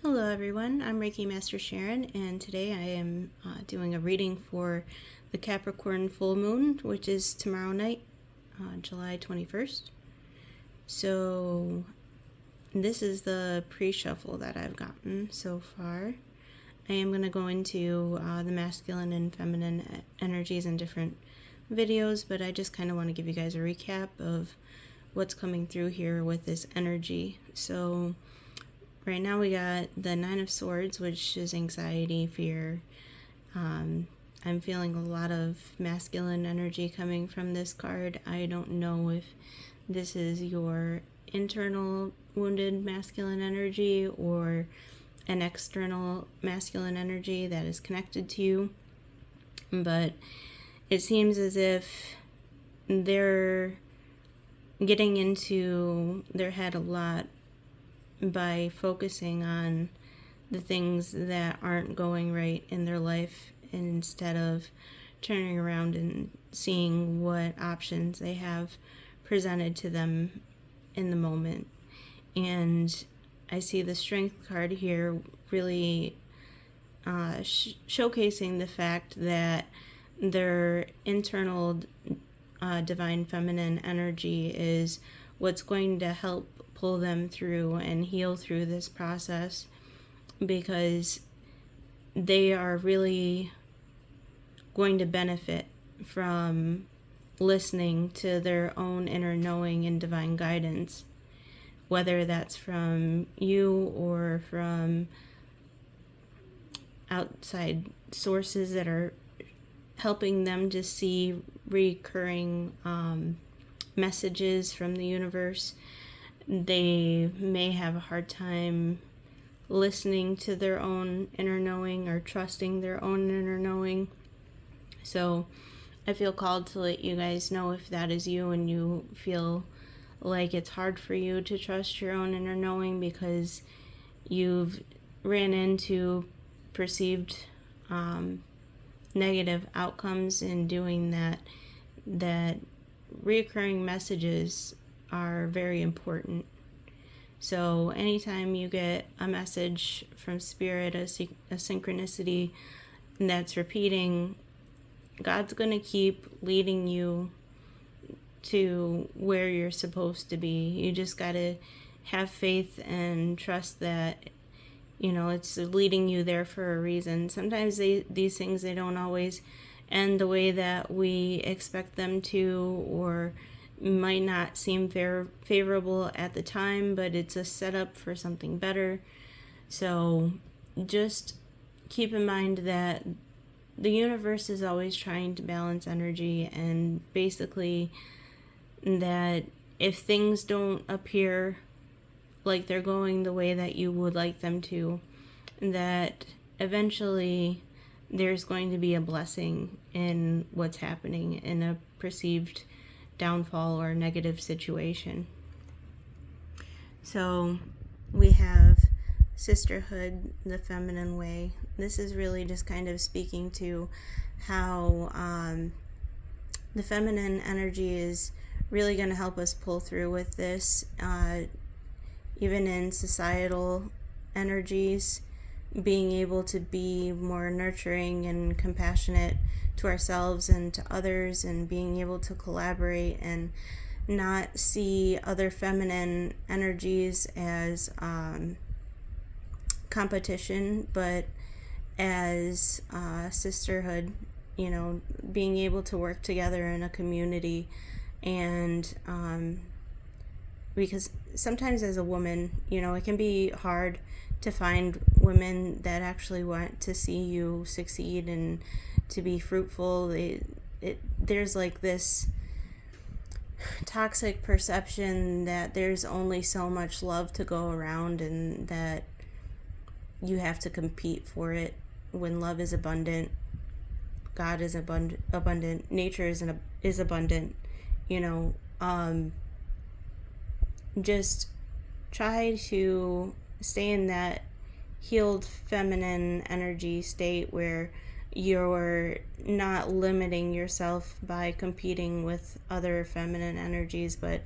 Hello everyone, I'm Reiki Master Sharon, and today I am doing a reading for the Capricorn full moon, which is tomorrow night, July 21st. So this is the pre-shuffle that I've gotten so far. I am going to go into the masculine and feminine energies in different videos, but I just kind of want to give you guys a recap of what's coming through here with this energy. So right now we got the Nine of Swords, which is anxiety, fear. I'm feeling a lot of masculine energy coming from this card. I don't know if this is your internal wounded masculine energy or an external masculine energy that is connected to you. But it seems as if they're getting into their head a lot by focusing on the things that aren't going right in their life instead of turning around and seeing what options they have presented to them in the moment. And I see the Strength card here really showcasing the fact that their internal divine feminine energy is what's going to help pull them through and heal through this process, because they are really going to benefit from listening to their own inner knowing and divine guidance, whether that's from you or from outside sources that are helping them to see recurring messages from the universe. They may have a hard time listening to their own inner knowing or trusting their own inner knowing. So I feel called to let you guys know if that is you and you feel like it's hard for you to trust your own inner knowing because you've ran into perceived negative outcomes in doing that reoccurring messages are very important. So anytime you get a message from spirit, a synchronicity that's repeating, God's going to keep leading you to where you're supposed to be. You just got to have faith and trust that, it's leading you there for a reason. Sometimes these things, they don't always end the way that we expect them to, or might not seem favorable at the time, but it's a setup for something better. So just keep in mind that the universe is always trying to balance energy, and basically that if things don't appear like they're going the way that you would like them to, that eventually there's going to be a blessing in what's happening in a perceived downfall or negative situation. So we have sisterhood, the feminine way. This is really just kind of speaking to how the feminine energy is really going to help us pull through with this, even in societal energies, being able to be more nurturing and compassionate to ourselves and to others, and being able to collaborate and not see other feminine energies as competition, but as sisterhood, being able to work together in a community. And because sometimes as a woman, it can be hard to find women that actually want to see you succeed and to be fruitful. There's like this toxic perception that there's only so much love to go around and that you have to compete for it, when love is abundant, God is abundant, nature is abundant. Just try to stay in that healed feminine energy state where you're not limiting yourself by competing with other feminine energies, but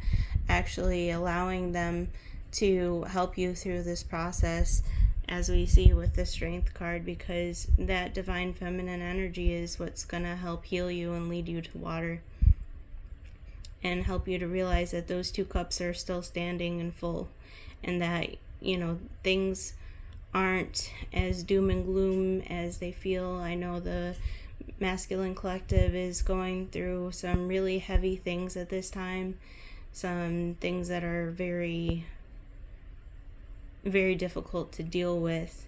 actually allowing them to help you through this process as we see with the Strength card, because that divine feminine energy is what's going to help heal you and lead you to water and help you to realize that those two cups are still standing and full, and that, you know, things aren't as doom and gloom as they feel. I know the masculine collective is going through some really heavy things at this time, some things that are very, very difficult to deal with.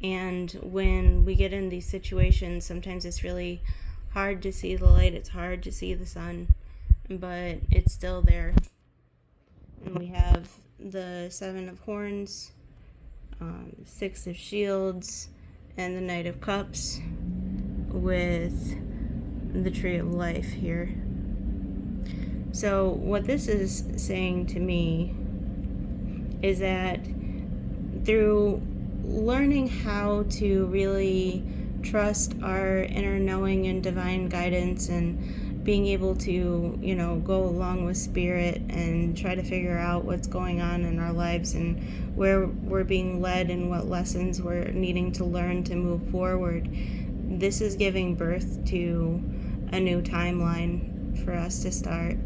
And when we get in these situations, sometimes it's really hard to see the light, it's hard to see the sun, but it's still there. And we have the Seven of Horns, Six of Shields, and the Knight of Cups, with the Tree of Life here. So what this is saying to me is that through learning how to really trust our inner knowing and divine guidance, and being able to, you know, go along with spirit and try to figure out what's going on in our lives and where we're being led and what lessons we're needing to learn to move forward, this is giving birth to a new timeline for us to start.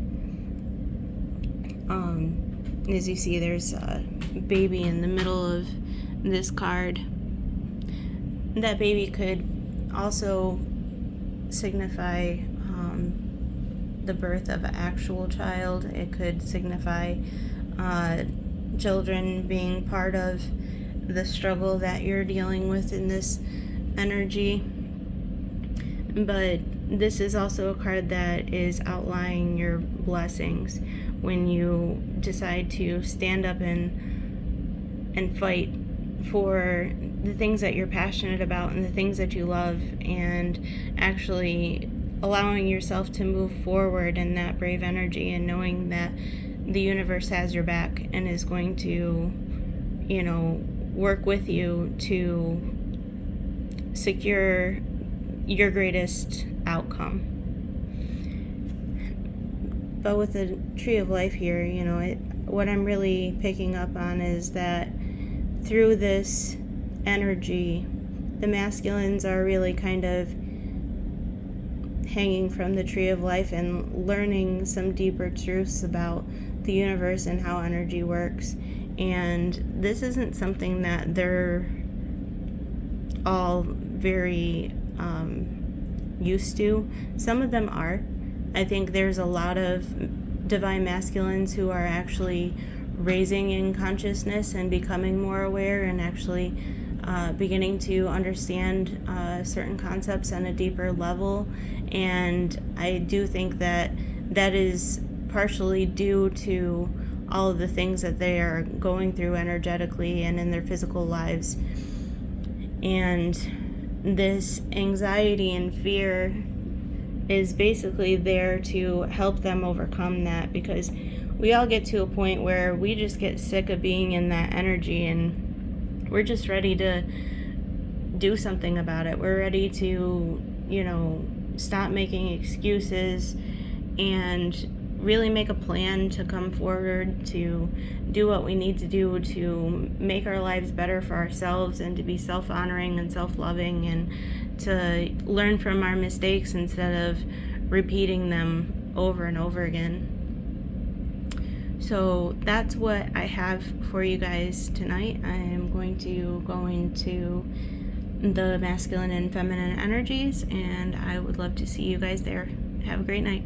As you see, there's a baby in the middle of this card. That baby could also signify the birth of an actual child. It could signify children being part of the struggle that you're dealing with in this energy. But this is also a card that is outlining your blessings when you decide to stand up and fight for the things that you're passionate about and the things that you love, and actually allowing yourself to move forward in that brave energy, and knowing that the universe has your back and is going to, you know, work with you to secure your greatest outcome. But with the Tree of Life here, you know, what I'm really picking up on is that through this energy, the masculines are really kind of hanging from the Tree of Life and learning some deeper truths about the universe and how energy works. And this isn't something that they're all very used to. Some of them are. I think there's a lot of divine masculines who are actually raising in consciousness and becoming more aware, and actually beginning to understand certain concepts on a deeper level. And I do think that that is partially due to all of the things that they are going through energetically and in their physical lives. And this anxiety and fear is basically there to help them overcome that, because we all get to a point where we just get sick of being in that energy, and we're just ready to do something about it. We're ready to, you know, stop making excuses and really make a plan to come forward, to do what we need to do to make our lives better for ourselves, and to be self-honoring and self-loving, and to learn from our mistakes instead of repeating them over and over again. So that's what I have for you guys tonight. I am going to go into the masculine and feminine energies, and I would love to see you guys there. Have a great night.